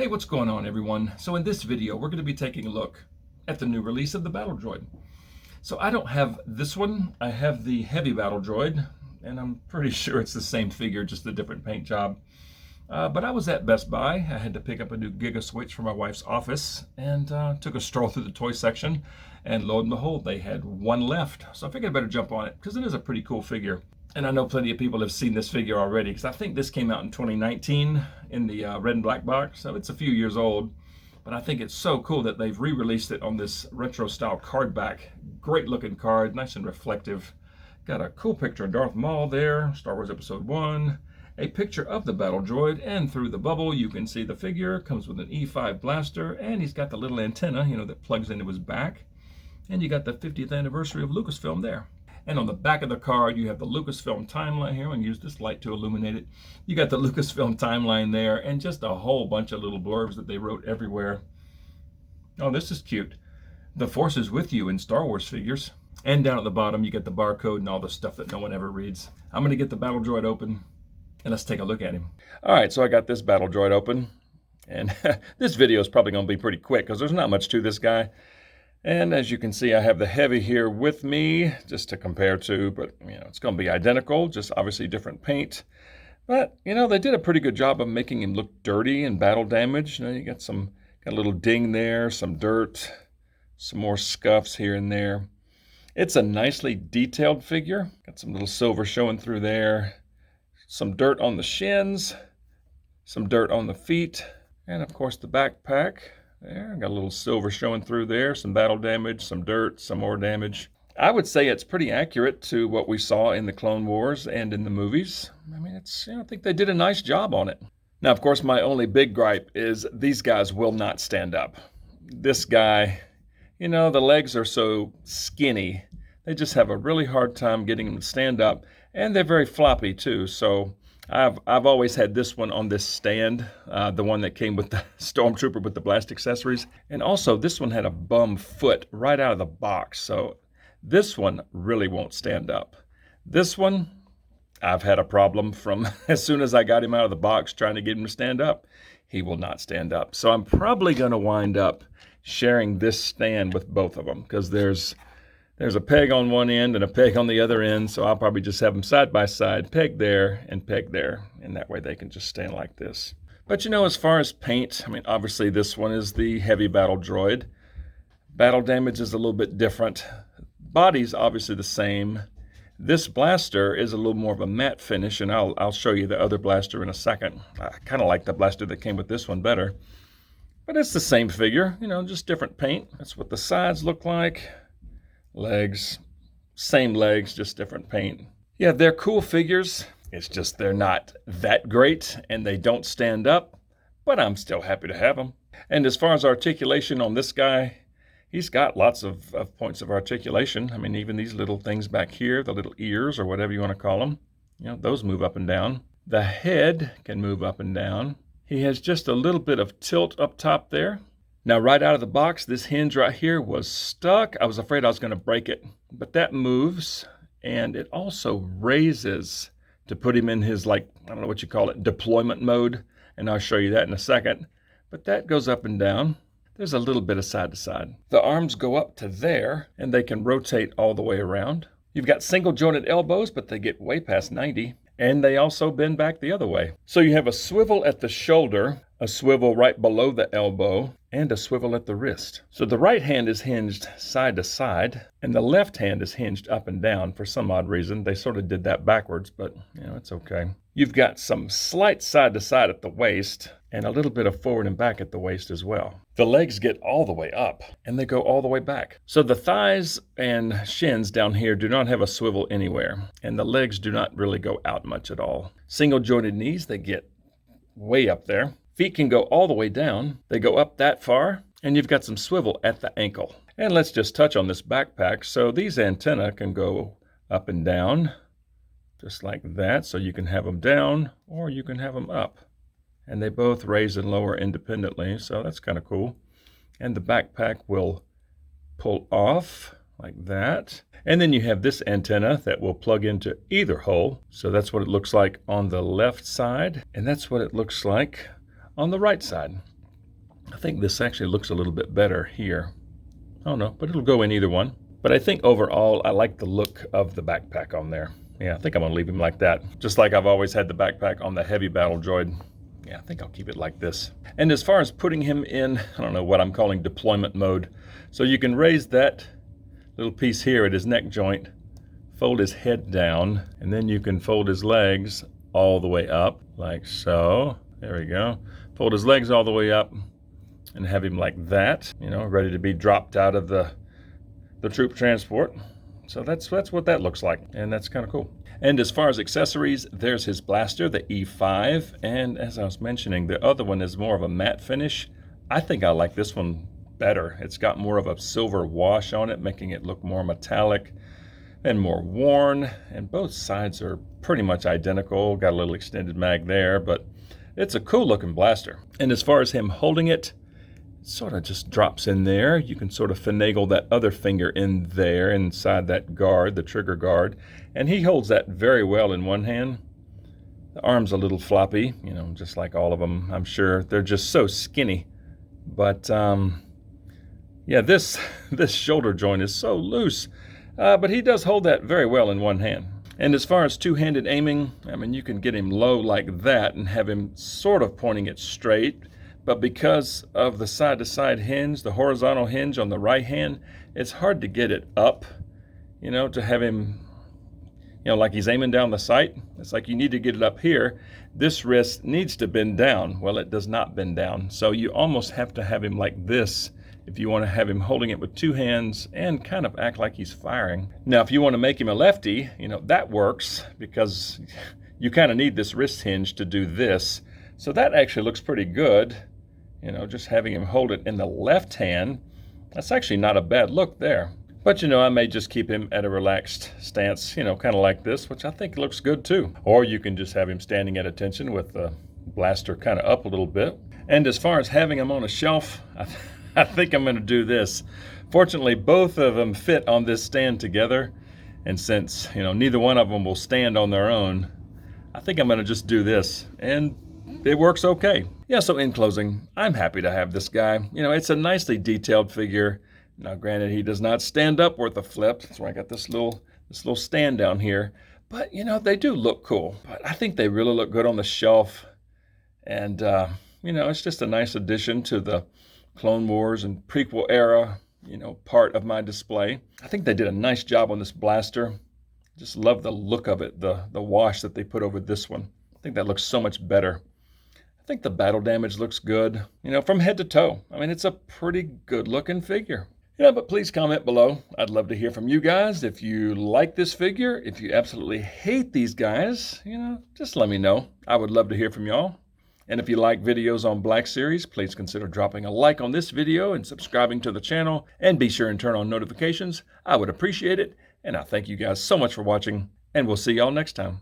Hey, what's going on, everyone? So in this video, we're going to be taking a look at the new release of the Battle Droid. So I don't have this one. I have the Heavy Battle Droid, and I'm pretty sure it's the same figure, just a different paint job. But I was at Best Buy. I had to pick up a new Giga Switch for my wife's office, and took a stroll through the toy section, and lo and behold, they had one left. So I figured I'd better jump on it, because it is a pretty cool figure. And I know plenty of people have seen this figure already, because I think this came out in 2019 in the red and black box, so it's a few years old. But I think it's so cool that they've re-released it on this retro style card back. Great looking card, nice and reflective. Got a cool picture of Darth Maul there, Star Wars Episode 1. A picture of the Battle Droid, and through the bubble you can see the figure. Comes with an E5 blaster, and he's got the little antenna, that plugs into his back. And you got the 50th anniversary of Lucasfilm there. And on the back of the card, you have the Lucasfilm timeline here. I'm going to use this light to illuminate it. You got the Lucasfilm timeline there, and just a whole bunch of little blurbs that they wrote everywhere. Oh, this is cute. The Force is with you in Star Wars figures. And down at the bottom, you get the barcode and all the stuff that no one ever reads. I'm going to get the Battle Droid open, and let's take a look at him. All right, so I got this Battle Droid open. And this video is probably going to be pretty quick, because there's not much to this guy. And as you can see, I have the Heavy here with me, just to compare to, but it's going to be identical, just obviously different paint. But, they did a pretty good job of making him look dirty and battle damaged. You got a little ding there, some dirt, some more scuffs here and there. It's a nicely detailed figure. Got some little silver showing through there, some dirt on the shins, some dirt on the feet, and of course the backpack. There, got a little silver showing through there, some battle damage, some dirt, some more damage. I would say it's pretty accurate to what we saw in the Clone Wars and in the movies. I think they did a nice job on it. Now, of course, my only big gripe is these guys will not stand up. This guy, the legs are so skinny. They just have a really hard time getting them to stand up, and they're very floppy too. So I've always had this one on this stand, the one that came with the Stormtrooper with the blast accessories. And also this one had a bum foot right out of the box. So this one really won't stand up. This one, I've had a problem from as soon as I got him out of the box trying to get him to stand up. He will not stand up. So I'm probably going to wind up sharing this stand with both of them, because there's a peg on one end and a peg on the other end, so I'll probably just have them side by side, peg there and peg there, and that way they can just stand like this. But as far as paint, obviously this one is the Heavy Battle Droid. Battle damage is a little bit different. Body's obviously the same. This blaster is a little more of a matte finish, and I'll show you the other blaster in a second. I kind of like the blaster that came with this one better. But it's the same figure, just different paint. That's what the sides look like. Legs, same legs, just different paint. Yeah, they're cool figures. It's just they're not that great, and they don't stand up, but I'm still happy to have them. And as far as articulation on this guy, he's got lots of points of articulation. Even these little things back here, the little ears or whatever you want to call them, those move up and down. The head can move up and down. He has just a little bit of tilt up top there. Now, right out of the box, this hinge right here was stuck. I was afraid I was going to break it, but that moves, and it also raises to put him in his, I don't know what you call it, deployment mode, and I'll show you that in a second. But that goes up and down. There's a little bit of side to side. The arms go up to there, and they can rotate all the way around. You've got single jointed elbows, but they get way past 90, and they also bend back the other way. So you have a swivel at the shoulder, a swivel right below the elbow, and a swivel at the wrist. So the right hand is hinged side to side, and the left hand is hinged up and down for some odd reason. They sort of did that backwards, but it's okay. You've got some slight side to side at the waist, and a little bit of forward and back at the waist as well. The legs get all the way up, and they go all the way back. So the thighs and shins down here do not have a swivel anywhere, and the legs do not really go out much at all. Single jointed knees, they get way up there. Feet can go all the way down. They go up that far, and you've got some swivel at the ankle. And let's just touch on this backpack. So these antennae can go up and down, just like that. So you can have them down, or you can have them up. And they both raise and lower independently, so that's kind of cool. And the backpack will pull off like that. And then you have this antenna that will plug into either hole. So that's what it looks like on the left side, and that's what it looks like on the right side. I think this actually looks a little bit better here. I don't know, but it'll go in either one. But I think overall, I like the look of the backpack on there. Yeah, I think I'm gonna leave him like that. Just like I've always had the backpack on the heavy Battle Droid. Yeah, I think I'll keep it like this. And as far as putting him in, I don't know what I'm calling deployment mode. So you can raise that little piece here at his neck joint, fold his head down, and then you can fold his legs all the way up, like so. There we go. Fold his legs all the way up and have him like that, you know, ready to be dropped out of the troop transport. So that's what that looks like, and that's kind of cool. And as far as accessories, there's his blaster, the E5, and as I was mentioning, the other one is more of a matte finish. I think I like this one better. It's got more of a silver wash on it, making it look more metallic and more worn, and both sides are pretty much identical. Got a little extended mag there, but it's a cool looking blaster. And as far as him holding it, sort of just drops in there. You can sort of finagle that other finger in there inside that guard, the trigger guard, and he holds that very well in one hand. The arm's a little floppy, you know, just like all of them, I'm sure. They're just so skinny. But yeah, this shoulder joint is so loose, but he does hold that very well in one hand. And as far as two-handed aiming, I mean, you can get him low like that and have him sort of pointing it straight. But because of the side-to-side hinge, the horizontal hinge on the right hand, it's hard to get it up, you know, to have him, you know, like he's aiming down the sight. It's like you need to get it up here. This wrist needs to bend down. Well, it does not bend down. So you almost have to have him like this if you want to have him holding it with two hands and kind of act like he's firing. Now, if you want to make him a lefty, you know, that works because you kind of need this wrist hinge to do this. So that actually looks pretty good. You know, just having him hold it in the left hand, that's actually not a bad look there. But, you know, I may just keep him at a relaxed stance, you know, kind of like this, which I think looks good too. Or you can just have him standing at attention with the blaster kind of up a little bit. And as far as having him on a shelf, I think I'm going to do this. Fortunately, both of them fit on this stand together. And since, you know, neither one of them will stand on their own, I think I'm going to just do this. And it works okay. Yeah, so in closing, I'm happy to have this guy. You know, it's a nicely detailed figure. Now, granted, he does not stand up worth a flip. That's why I got this little stand down here. But, you know, they do look cool. But I think they really look good on the shelf. And, you know, it's just a nice addition to the Clone Wars and prequel era, you know, part of my display. I think they did a nice job on this blaster. Just love the look of it, the wash that they put over this one. I think that looks so much better. I think the battle damage looks good, you know, from head to toe. I mean, it's a pretty good looking figure. Yeah, but please comment below. I'd love to hear from you guys. If you like this figure, if you absolutely hate these guys, you know, just let me know. I would love to hear from y'all. And if you like videos on Black Series, please consider dropping a like on this video and subscribing to the channel. And be sure and turn on notifications. I would appreciate it. And I thank you guys so much for watching. And we'll see y'all next time.